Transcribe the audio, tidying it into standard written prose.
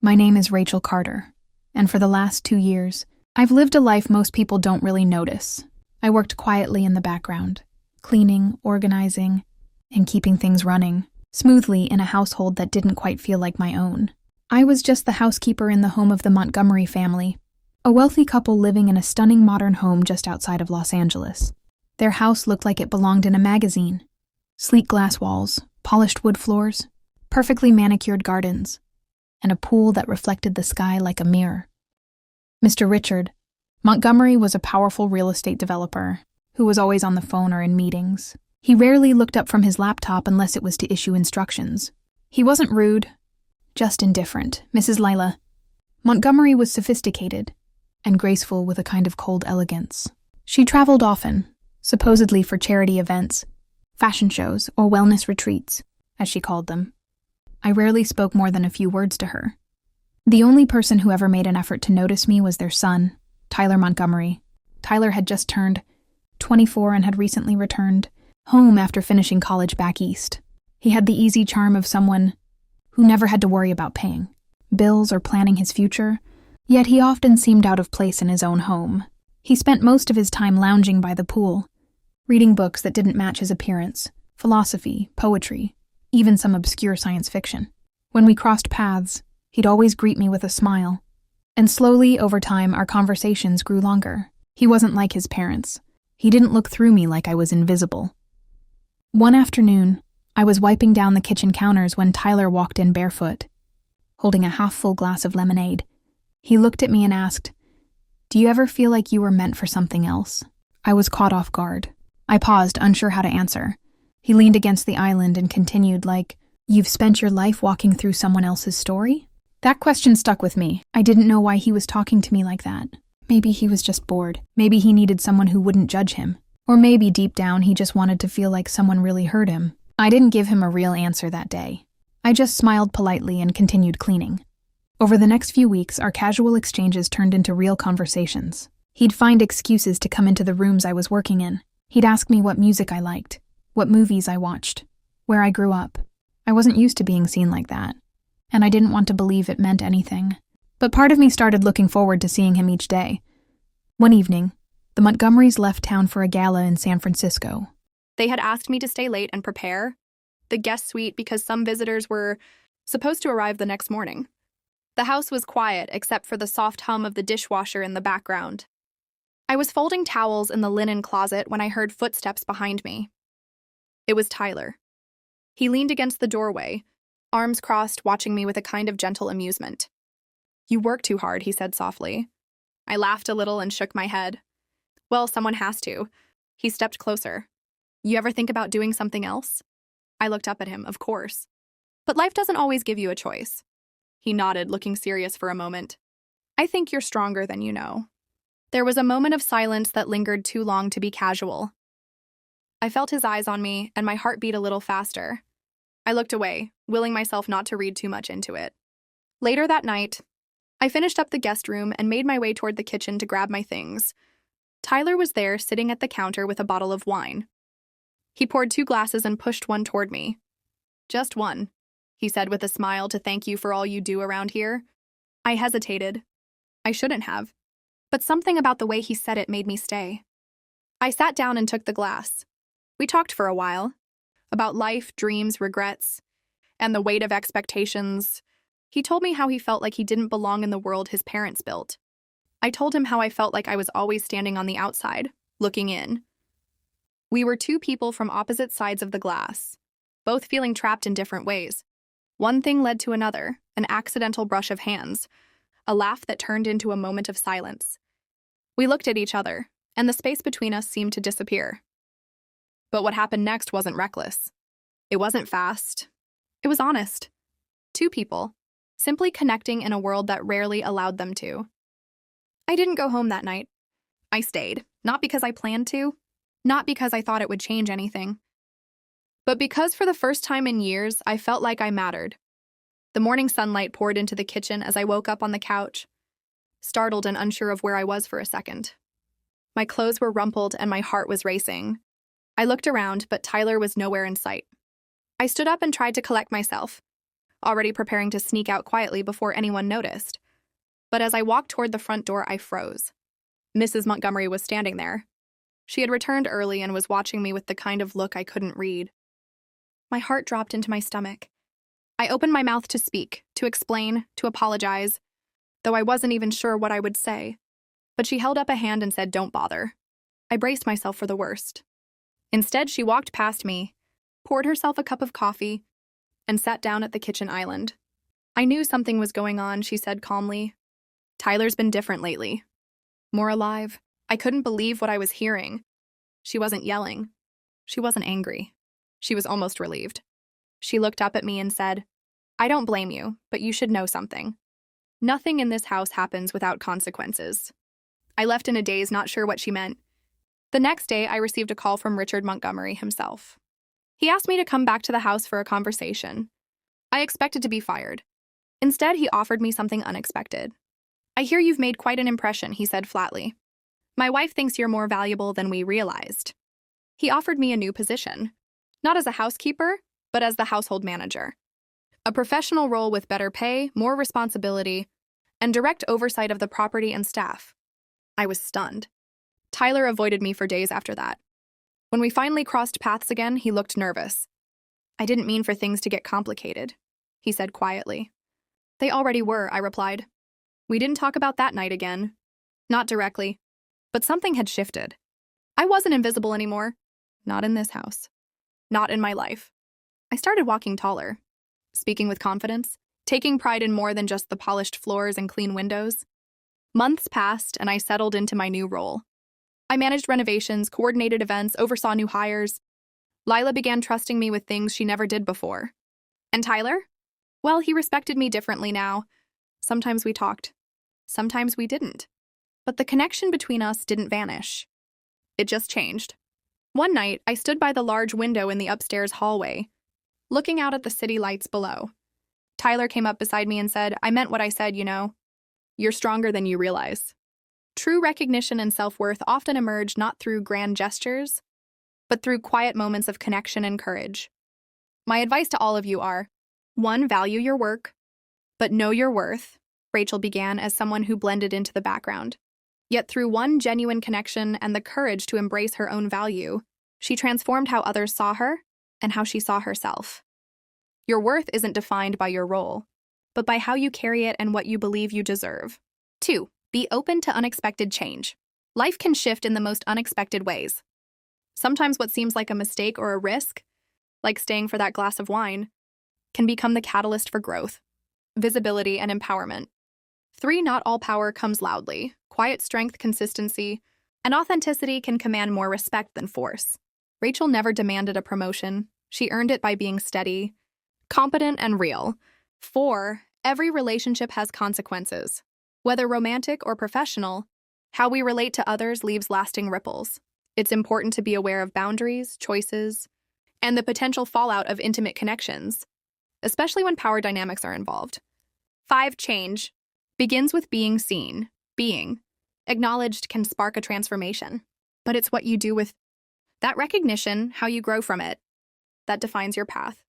My name is Rachel Carter, and for the last 2 years, I've lived a life most people don't really notice. I worked quietly in the background, cleaning, organizing, and keeping things running smoothly in a household that didn't quite feel like my own. I was just the housekeeper in the home of the Montgomery family, a wealthy couple living in a stunning modern home just outside of Los Angeles. Their house looked like it belonged in a magazine. Sleek glass walls, polished wood floors, perfectly manicured gardens, and a pool that reflected the sky like a mirror. Mr. Richard Montgomery was a powerful real estate developer who was always on the phone or in meetings. He rarely looked up from his laptop unless it was to issue instructions. He wasn't rude, just indifferent. Mrs. Lila Montgomery was sophisticated and graceful with a kind of cold elegance. She traveled often, supposedly for charity events, fashion shows, or wellness retreats, as she called them. I rarely spoke more than a few words to her. The only person who ever made an effort to notice me was their son, Tyler Montgomery. Tyler had just turned 24 and had recently returned home after finishing college back east. He had the easy charm of someone who never had to worry about paying bills or planning his future, yet he often seemed out of place in his own home. He spent most of his time lounging by the pool, reading books that didn't match his appearance, philosophy, poetry, even some obscure science fiction. When we crossed paths, he'd always greet me with a smile, and slowly, over time, our conversations grew longer. He wasn't like his parents. He didn't look through me like I was invisible. One afternoon, I was wiping down the kitchen counters when Tyler walked in barefoot, holding a half-full glass of lemonade. He looked at me and asked, "Do you ever feel like you were meant for something else?" I was caught off guard. I paused, unsure how to answer. He leaned against the island and continued like, "You've spent your life walking through someone else's story?" That question stuck with me. I didn't know why he was talking to me like that. Maybe he was just bored. Maybe he needed someone who wouldn't judge him. Or maybe deep down he just wanted to feel like someone really heard him. I didn't give him a real answer that day. I just smiled politely and continued cleaning. Over the next few weeks, our casual exchanges turned into real conversations. He'd find excuses to come into the rooms I was working in. He'd ask me what music I liked, what movies I watched, where I grew up. I wasn't used to being seen like that, and I didn't want to believe it meant anything. But part of me started looking forward to seeing him each day. One evening, the Montgomerys left town for a gala in San Francisco. They had asked me to stay late and prepare the guest suite because some visitors were supposed to arrive the next morning. The house was quiet except for the soft hum of the dishwasher in the background. I was folding towels in the linen closet when I heard footsteps behind me. It was Tyler. He leaned against the doorway, arms crossed, watching me with a kind of gentle amusement. "You work too hard," he said softly. I laughed a little and shook my head. "Well, someone has to." He stepped closer. "You ever think about doing something else?" I looked up at him, of course. "But life doesn't always give you a choice." He nodded, looking serious for a moment. "I think you're stronger than you know." There was a moment of silence that lingered too long to be casual. I felt his eyes on me, and my heart beat a little faster. I looked away, willing myself not to read too much into it. Later that night, I finished up the guest room and made my way toward the kitchen to grab my things. Tyler was there, sitting at the counter with a bottle of wine. He poured 2 glasses and pushed one toward me. "Just one," he said with a smile, "to thank you for all you do around here." I hesitated. I shouldn't have. But something about the way he said it made me stay. I sat down and took the glass. We talked for a while. About life, dreams, regrets, and the weight of expectations. He told me how he felt like he didn't belong in the world his parents built. I told him how I felt like I was always standing on the outside, looking in. We were 2 people from opposite sides of the glass, both feeling trapped in different ways. One thing led to another, an accidental brush of hands, a laugh that turned into a moment of silence. We looked at each other, and the space between us seemed to disappear. But what happened next wasn't reckless. It wasn't fast. It was honest. 2 people, simply connecting in a world that rarely allowed them to. I didn't go home that night. I stayed, not because I planned to, not because I thought it would change anything, but because for the first time in years, I felt like I mattered. The morning sunlight poured into the kitchen as I woke up on the couch, startled and unsure of where I was for a second. My clothes were rumpled and my heart was racing. I looked around, but Tyler was nowhere in sight. I stood up and tried to collect myself. already preparing to sneak out quietly before anyone noticed. But as I walked toward the front door, I froze. Mrs. Montgomery was standing there. She had returned early and was watching me with the kind of look I couldn't read. My heart dropped into my stomach. I opened my mouth to speak, to explain, to apologize, though I wasn't even sure what I would say. But she held up a hand and said, "Don't bother." I braced myself for the worst. Instead, she walked past me, poured herself a cup of coffee, and sat down at the kitchen island. "I knew something was going on," she said calmly. "Tyler's been different lately. More alive." I couldn't believe what I was hearing. She wasn't yelling. She wasn't angry. She was almost relieved. She looked up at me and said, "I don't blame you, but you should know something. Nothing in this house happens without consequences." I left in a daze, not sure what she meant. The next day, I received a call from Richard Montgomery himself. He asked me to come back to the house for a conversation. I expected to be fired. Instead, he offered me something unexpected. "I hear you've made quite an impression," he said flatly. "My wife thinks you're more valuable than we realized." He offered me a new position, not as a housekeeper, but as the household manager. A professional role with better pay, more responsibility, and direct oversight of the property and staff. I was stunned. Tyler avoided me for days after that. When we finally crossed paths again, he looked nervous. "I didn't mean for things to get complicated," he said quietly. "They already were," I replied. "We didn't talk about that night again." Not directly. But something had shifted. I wasn't invisible anymore. Not in this house. Not in my life. I started walking taller, speaking with confidence, taking pride in more than just the polished floors and clean windows. Months passed, and I settled into my new role. I managed renovations, coordinated events, oversaw new hires. Lila began trusting me with things she never did before. And Tyler? Well, he respected me differently now. Sometimes we talked. Sometimes we didn't. But the connection between us didn't vanish. It just changed. One night, I stood by the large window in the upstairs hallway, looking out at the city lights below. Tyler came up beside me and said, "I meant what I said, you know. You're stronger than you realize." True recognition and self-worth often emerge not through grand gestures, but through quiet moments of connection and courage. My advice to all of you are, 1. Value your work, but know your worth, Rachel began as someone who blended into the background. Yet through one genuine connection and the courage to embrace her own value, she transformed how others saw her and how she saw herself. Your worth isn't defined by your role, but by how you carry it and what you believe you deserve. 2. Be open to unexpected change. Life can shift in the most unexpected ways. Sometimes what seems like a mistake or a risk, like staying for that glass of wine, can become the catalyst for growth, visibility, and empowerment. 3. Not all power comes loudly. Quiet strength, consistency, and authenticity can command more respect than force. Rachel never demanded a promotion. She earned it by being steady, competent, and real. 4. Every relationship has consequences. Whether romantic or professional, how we relate to others leaves lasting ripples. It's important to be aware of boundaries, choices, and the potential fallout of intimate connections, especially when power dynamics are involved. 5. Change begins with being seen. Being acknowledged can spark a transformation, but it's what you do with that recognition, how you grow from it, that defines your path.